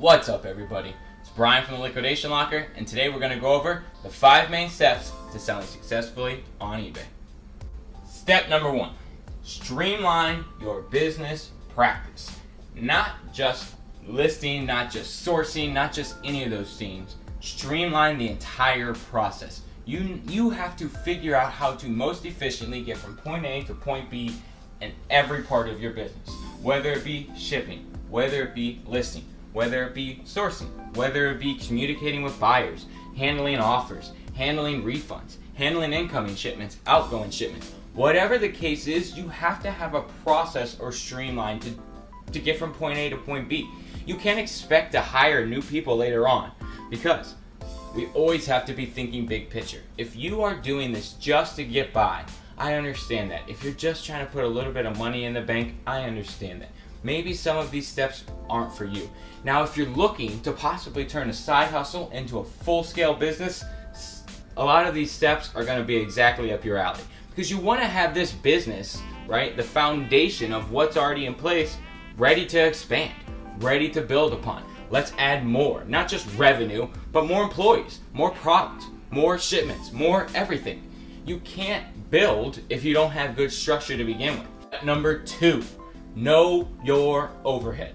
What's up, everybody? It's Brian from the Liquidation Locker, and today we're going to go over the 5 main steps to selling successfully on eBay. Step number 1, streamline your business practice. Not just listing, not just sourcing, not just any of those things. Streamline the entire process. You have to figure out how to most efficiently get from point A to point B in every part of your business. Whether it be shipping, whether it be listing, whether it be sourcing, whether it be communicating with buyers, handling offers, handling refunds, handling incoming shipments, outgoing shipments. Whatever the case is, you have to have a process or streamline to get from point A to point B. You can't expect to hire new people later on because we always have to be thinking big picture. If you are doing this just to get by, I understand that. If you're just trying to put a little bit of money in the bank, I understand that. Maybe some of these steps aren't for you. Now, if you're looking to possibly turn a side hustle into a full-scale business, a lot of these steps are going to be exactly up your alley. Because you want to have this business, right, the foundation of what's already in place, ready to expand, ready to build upon. Let's add more, not just revenue, but more employees, more product, more shipments, more everything. You can't build if you don't have good structure to begin with. Number 2, know your overhead.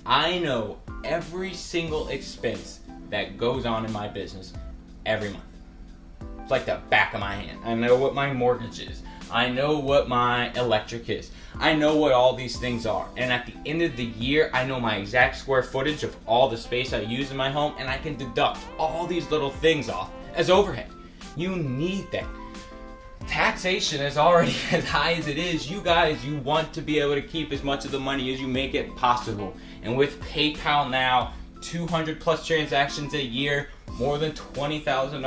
I know every single expense that goes on in my business every month. It's like the back of my hand. I know what my mortgage is. I know what my electric is. I know what all these things are. And at the end of the year, I know my exact square footage of all the space I use in my home, and I can deduct all these little things off as overhead. You need that. Taxation is already as high as it is. You guys, you want to be able to keep as much of the money as you make it possible. And with PayPal now, 200 plus transactions a year, more than $20,000,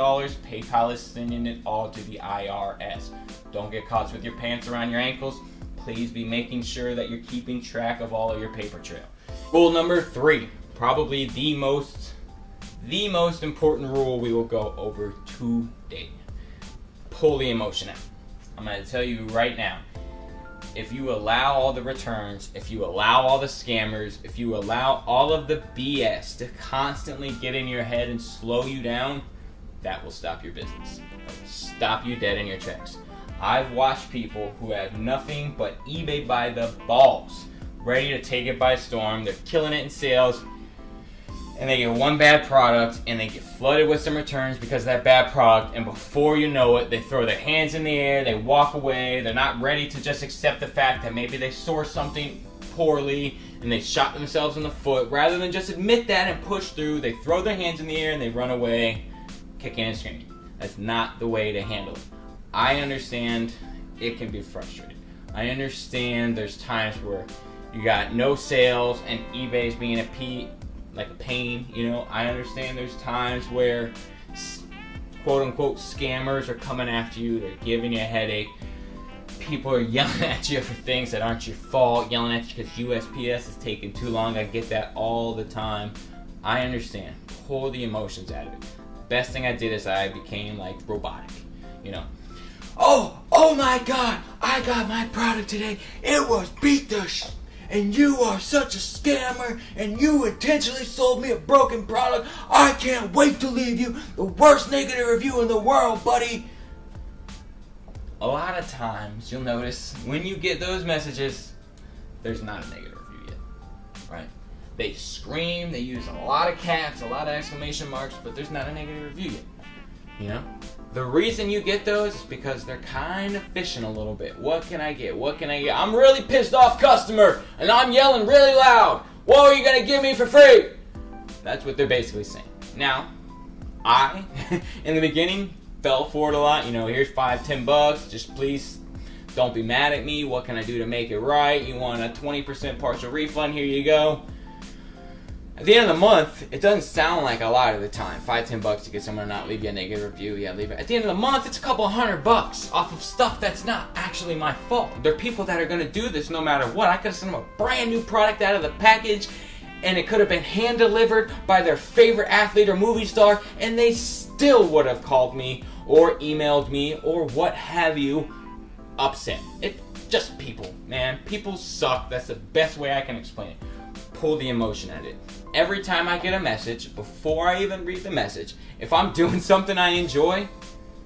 PayPal is sending it all to the IRS. Don't get caught with your pants around your ankles. Please be making sure that you're keeping track of all of your paper trail. Rule number 3, probably the most important rule we will go over today. Pull the emotion out. I'm going to tell you right now, if you allow all the returns, if you allow all the scammers, if you allow all of the BS to constantly get in your head and slow you down, that will stop your business. That will stop you dead in your tracks. I've watched people who have nothing but eBay by the balls, ready to take it by storm. They're killing it in sales, and they get one bad product, and they get flooded with some returns because of that bad product, and before you know it, they throw their hands in the air, they walk away, they're not ready to just accept the fact that maybe they sourced something poorly, and they shot themselves in the foot. Rather than just admit that and push through, they throw their hands in the air and they run away, kicking and screaming. That's not the way to handle it. I understand it can be frustrating. I understand there's times where you got no sales and eBay's being like a pain, you know. I understand there's times where quote-unquote scammers are coming after you, they're giving you a headache. People are yelling at you for things that aren't your fault, yelling at you because USPS is taking too long. I get that all the time. I understand. Pull the emotions out of it. Best thing I did is I became like robotic, you know. Oh my God, I got my product today. It was beat the and you are such a scammer, and you intentionally sold me a broken product. I can't wait to leave you the worst negative review in the world, buddy. A lot of times, you'll notice when you get those messages, there's not a negative review yet, right? They scream, they use a lot of caps, a lot of exclamation marks, but there's not a negative review yet, you know? The reason you get those is because they're kind of fishing a little bit. What can I get? What can I get? I'm really pissed off customer, and I'm yelling really loud. What are you going to give me for free? That's what they're basically saying. Now, I, in the beginning, fell for it a lot. You know, here's $5-10. Just please don't be mad at me. What can I do to make it right? You want a 20% partial refund? Here you go. At the end of the month, it doesn't sound like a lot of the time. $5-10 to get someone to not leave you a negative review. Yeah, leave it. At the end of the month, it's a couple $100 off of stuff that's not actually my fault. There are people that are going to do this no matter what. I could have sent them a brand new product out of the package, and it could have been hand delivered by their favorite athlete or movie star, and they still would have called me or emailed me or what have you, upset. It's just people, man. People suck. That's the best way I can explain it. Pull the emotion out of it. every time I get a message, before I even read the message, if I'm doing something I enjoy,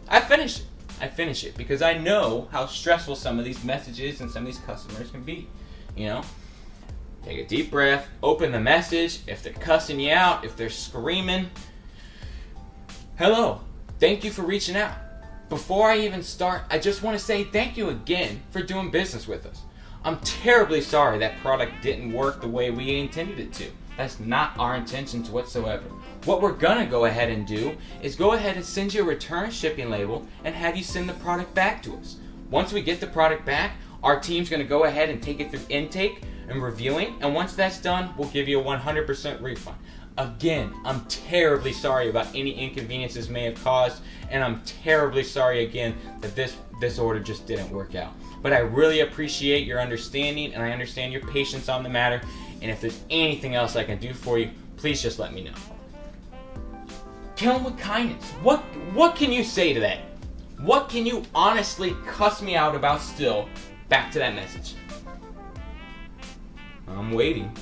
I finish it. I finish it because I know how stressful some of these messages and some of these customers can be. You know, take a deep breath, open the message. If they're cussing you out, if they're screaming, hello, thank you for reaching out. Before I even start, I just want to say thank you again for doing business with us. I'm terribly sorry that product didn't work the way we intended it to. That's not our intentions whatsoever. What we're gonna go ahead and do is go ahead and send you a return shipping label and have you send the product back to us. Once we get the product back, our team's gonna go ahead and take it through intake and reviewing, and once that's done, we'll give you a 100% refund. Again, I'm terribly sorry about any inconveniences may have caused, and I'm terribly sorry again that this order just didn't work out. But I really appreciate your understanding, and I understand your patience on the matter, and if there's anything else I can do for you, please just let me know. Kill them with kindness. What can you say to that? What can you honestly cuss me out about still? Back to that message. I'm waiting.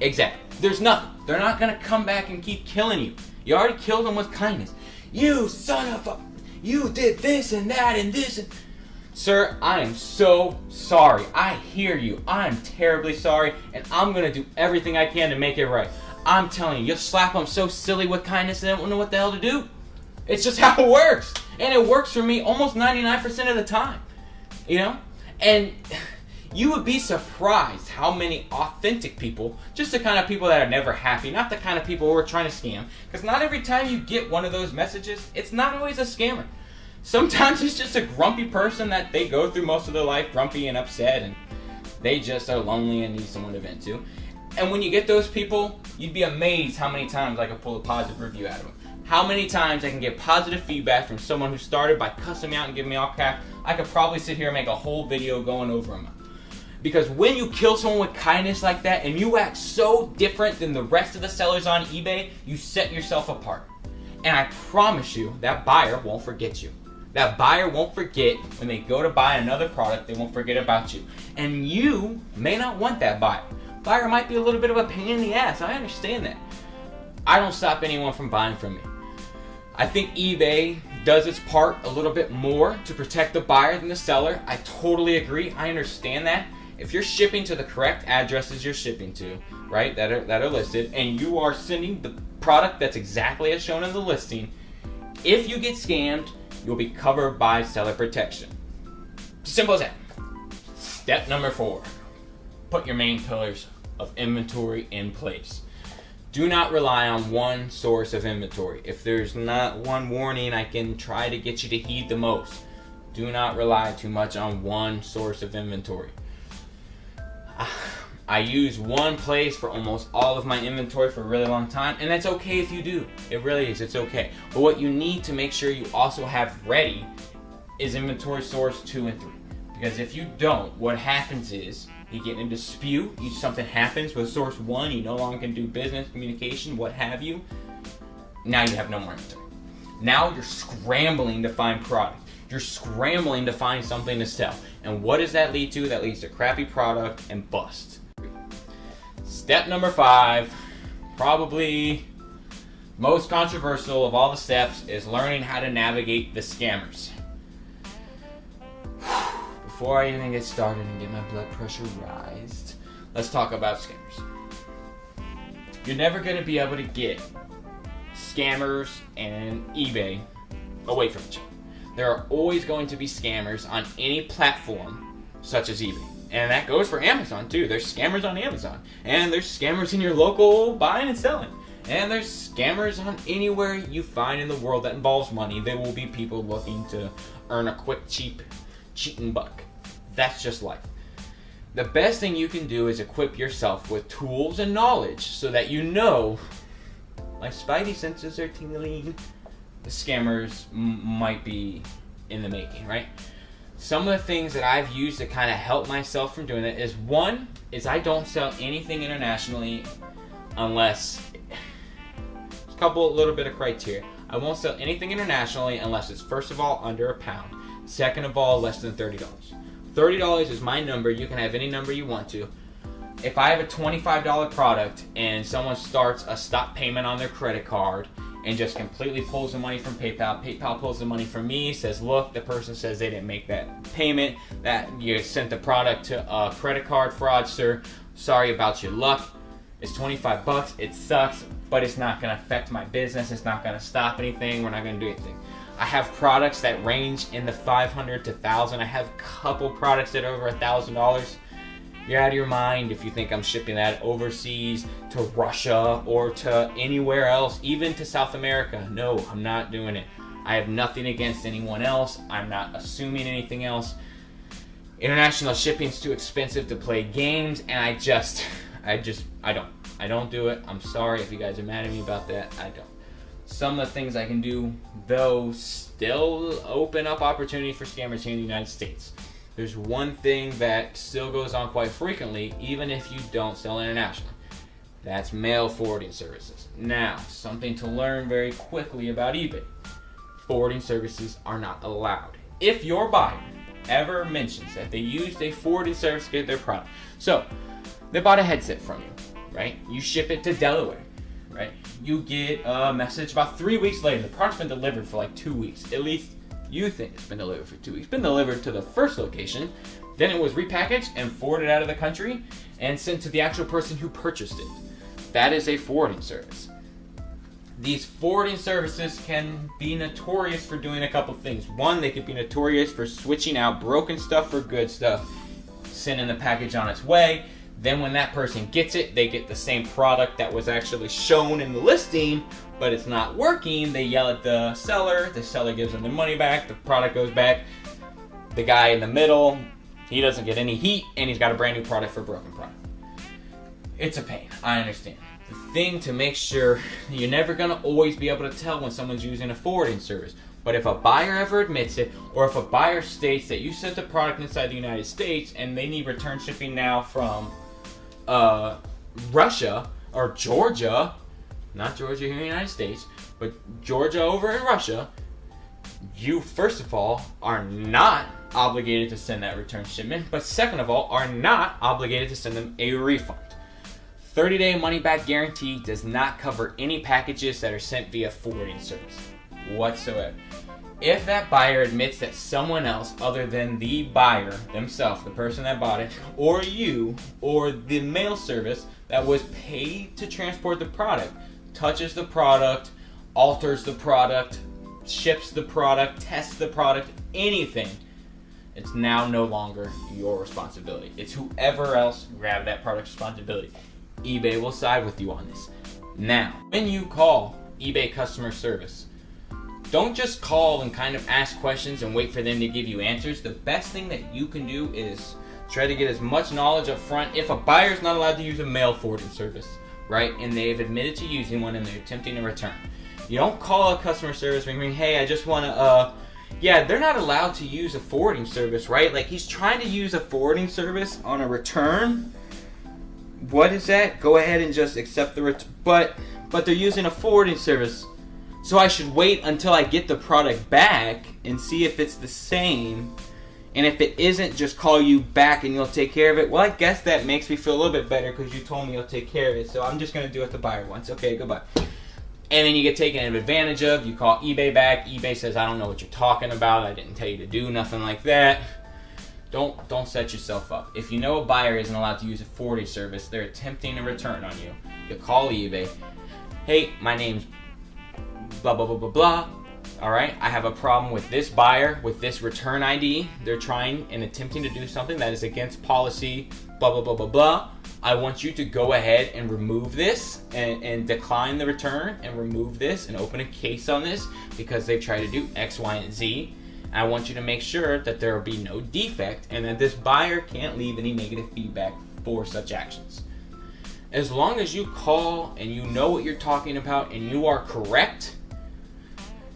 Exactly. There's nothing. They're not going to come back and keep killing you. You already killed them with kindness. You son of a... You did this and that and this and... Sir, I am so sorry. I hear you. I am terribly sorry, and I'm going to do everything I can to make it right. I'm telling you, you'll slap them so silly with kindness they don't know what the hell to do. It's just how it works. And it works for me almost 99% of the time. You know? And you would be surprised how many authentic people, just the kind of people that are never happy, not the kind of people who are trying to scam, because not every time you get one of those messages, it's not always a scammer. Sometimes it's just a grumpy person that they go through most of their life grumpy and upset, and they just are lonely and need someone to vent to. And when you get those people, you'd be amazed how many times I can pull a positive review out of them. How many times I can get positive feedback from someone who started by cussing me out and giving me all crap. I could probably sit here and make a whole video going over them. Because when you kill someone with kindness like that and you act so different than the rest of the sellers on eBay, you set yourself apart. And I promise you, that buyer won't forget you. That buyer won't forget when they go to buy another product, they won't forget about you. And you may not want that buyer. Buyer might be a little bit of a pain in the ass. I understand that. I don't stop anyone from buying from me. I think eBay does its part a little bit more to protect the buyer than the seller. I totally agree. I understand that. If you're shipping to the correct addresses you're shipping to, right, that are listed, and you are sending the product that's exactly as shown in the listing, if you get scammed, you'll be covered by seller protection. Simple as that. Step number 4. Put your main pillars of inventory in place. Do not rely on one source of inventory. If there's not one warning I can try to get you to heed the most, do not rely too much on one source of inventory. I use one place for almost all of my inventory for a really long time, and that's okay if you do. It really is, it's okay. But what you need to make sure you also have ready is inventory source 2 and 3. Because if you don't, what happens is you get in a dispute, something happens with source 1, you no longer can do business, communication, what have you. Now you have no more inventory. Now you're scrambling to find product. You're scrambling to find something to sell. And what does that lead to? That leads to crappy product and bust. Step number 5, probably most controversial of all the steps, is learning how to navigate the scammers. Before I even get started and get my blood pressure raised, let's talk about scammers. You're never going to be able to get scammers and eBay away from each other. There are always going to be scammers on any platform such as eBay. And that goes for Amazon too. There's scammers on Amazon. And there's scammers in your local buying and selling. And there's scammers on anywhere you find in the world that involves money. There will be people looking to earn a quick, cheap, cheating buck. That's just life. The best thing you can do is equip yourself with tools and knowledge so that you know, my spidey senses are tingling, the scammers might be in the making, right? Some of the things that I've used to kind of help myself from doing that is, one, is I don't sell anything internationally unless, a little bit of criteria. I won't sell anything internationally unless it's, first of all, under £1. Second of all, less than $30. $30 is my number. You can have any number you want to. if I have a $25 product and someone starts a stop payment on their credit card and just completely pulls the money from PayPal, PayPal pulls the money from me, says, look, the person says they didn't make that payment, that you sent the product to a credit card fraudster, sorry about your luck. It's $25, it sucks, but it's not gonna affect my business, it's not gonna stop anything, we're not gonna do anything. I have products that range in the $500 to $1,000. I have a couple products that are over $1,000. You're out of your mind if you think I'm shipping that overseas to Russia or to anywhere else, even to South America. No, I'm not doing it. I have nothing against anyone else. I'm not assuming anything else. International shipping's too expensive to play games, and I don't do it. I'm sorry if you guys are mad at me about that. I don't. Some of the things I can do, though, still open up opportunity for scammers here in the United States. There's one thing that still goes on quite frequently, even if you don't sell internationally. That's mail forwarding services. Now, something to learn very quickly about eBay. Forwarding services are not allowed. If your buyer ever mentions that they used a forwarding service to get their product. So, they bought a headset from you, right? You ship it to Delaware, right? You get a message about 3 weeks later. The product's been delivered for like 2 weeks. At least you think it's been delivered for 2 weeks. It's been delivered to the first location. Then it was repackaged and forwarded out of the country and sent to the actual person who purchased it. That is a forwarding service. These forwarding services can be notorious for doing a couple things. One, they could be notorious for switching out broken stuff for good stuff, sending the package on its way. Then when that person gets it, they get the same product that was actually shown in the listing, but it's not working. They yell at the seller gives them their money back, the product goes back. The guy in the middle, he doesn't get any heat, and he's got a brand new product for a broken product. It's a pain, I understand. The thing to make sure, you're never gonna always be able to tell when someone's using a forwarding service. But if a buyer ever admits it, or if a buyer states that you sent a product inside the United States and they need return shipping now from Russia or Georgia, not Georgia here in the United States, but Georgia over in Russia, you first of all are not obligated to send that return shipment, but second of all are not obligated to send them a refund. 30-day money-back guarantee does not cover any packages that are sent via forwarding service whatsoever. If that buyer admits that someone else other than the buyer themselves, the person that bought it, or you, or the mail service that was paid to transport the product, touches the product, alters the product, ships the product, tests the product, anything, it's now no longer your responsibility. It's whoever else grabbed that product's responsibility. eBay will side with you on this. Now, when you call eBay customer service, don't just call and kind of ask questions and wait for them to give you answers. The best thing that you can do is try to get as much knowledge up front. If a buyer is not allowed to use a mail forwarding service, right, and they've admitted to using one and they're attempting to return, you don't call a customer service ring, hey, I just want to, yeah, they're not allowed to use a forwarding service, right? Like, he's trying to use a forwarding service on a return. What is that? Go ahead and just accept the return. But they're using a forwarding service. So I should wait until I get the product back and see if it's the same. And if it isn't, just call you back and you'll take care of it. Well, I guess that makes me feel a little bit better because you told me you'll take care of it. So I'm just going to do what the buyer wants. Okay, goodbye. And then you get taken advantage of. You call eBay back. eBay says, I don't know what you're talking about. I didn't tell you to do nothing like that. Don't set yourself up. If you know a buyer isn't allowed to use a forwarding service, they're attempting a return on you. You call eBay. Hey, my name's blah, blah, blah, blah, blah. All right, I have a problem with this buyer, with this return ID. They're trying and attempting to do something that is against policy, blah, blah, blah, blah, blah. I want you to go ahead and remove this and decline the return and remove this and open a case on this because they've tried to do X, Y, and Z. I want you to make sure that there will be no defect and that this buyer can't leave any negative feedback for such actions. As long as you call and you know what you're talking about and you are correct,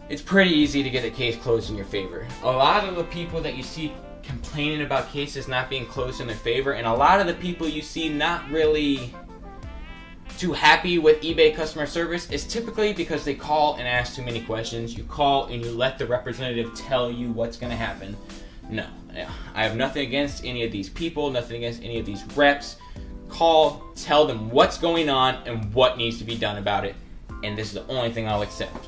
it's pretty easy to get a case closed in your favor. A lot of the people that you see complaining about cases not being closed in their favor, and a lot of the people you see not really too happy with eBay customer service is typically because they call and ask too many questions. You call and you let the representative tell you what's going to happen. No, I have nothing against any of these people, nothing against any of these reps. call, tell them what's going on and what needs to be done about it, and this is the only thing I'll accept.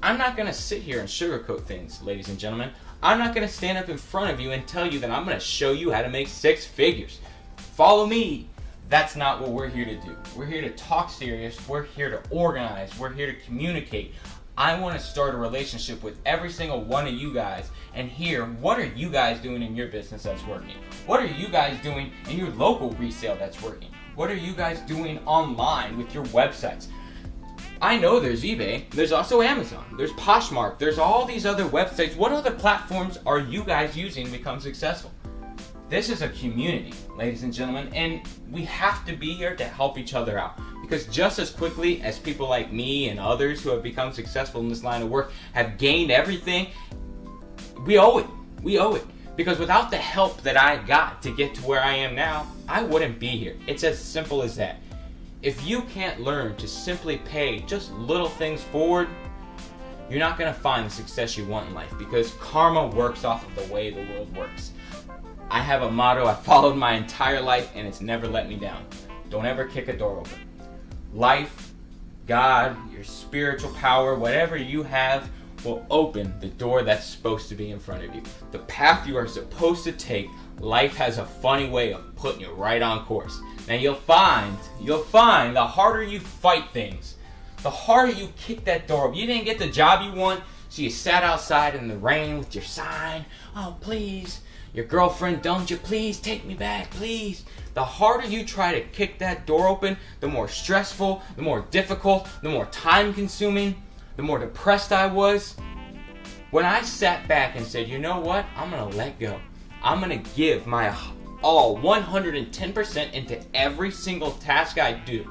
I'm not going to sit here and sugarcoat things, ladies and gentlemen. I'm not going to stand up in front of you and tell you that I'm going to show you how to make 6 figures. Follow me. That's not what we're here to do. We're here to talk serious. We're here to organize. We're here to communicate. I want to start a relationship with every single one of you guys and hear, what are you guys doing in your business that's working? What are you guys doing in your local resale that's working? What are you guys doing online with your websites? I know there's eBay, there's also Amazon, there's Poshmark, there's all these other websites. What other platforms are you guys using to become successful? This is a community, ladies and gentlemen, and we have to be here to help each other out. Because just as quickly as people like me and others who have become successful in this line of work have gained everything, we owe it. We owe it. Because without the help that I got to get to where I am now, I wouldn't be here. It's as simple as that. If you can't learn to simply pay just little things forward, you're not going to find the success you want in life, because karma works off of the way the world works. I have a motto I followed my entire life, and it's never let me down. Don't ever kick a door open. Life, God, your spiritual power, whatever you have will open the door that's supposed to be in front of you. The path you are supposed to take, life has a funny way of putting you right on course. Now you'll find the harder you fight things, the harder you kick that door open. You didn't get the job you want, so you sat outside in the rain with your sign. Oh, please. Your girlfriend, don't you please take me back, please. The harder you try to kick that door open, the more stressful, the more difficult, the more time consuming, the more depressed I was. When I sat back and said, you know what, I'm going to let go. I'm going to give my all 110% into every single task I do.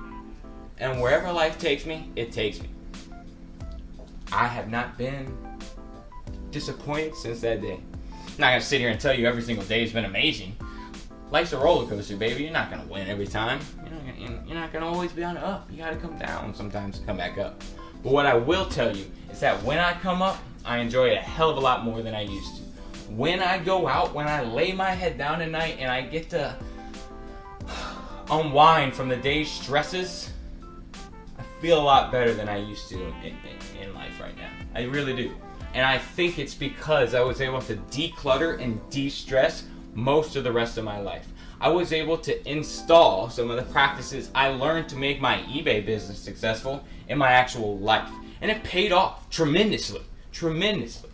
And wherever life takes me, it takes me. I have not been disappointed since that day. I'm not going to sit here and tell you every single day has been amazing. Life's a roller coaster, baby. You're not going to win every time. You're not going to always be on the up. You got to come down sometimes to come back up. But what I will tell you is that when I come up, I enjoy it a hell of a lot more than I used to. When I go out, when I lay my head down at night and I get to unwind from the day's stresses, I feel a lot better than I used to in life right now. I really do. And I think it's because I was able to declutter and de-stress most of the rest of my life. I was able to install some of the practices I learned to make my eBay business successful in my actual life. And it paid off tremendously, tremendously.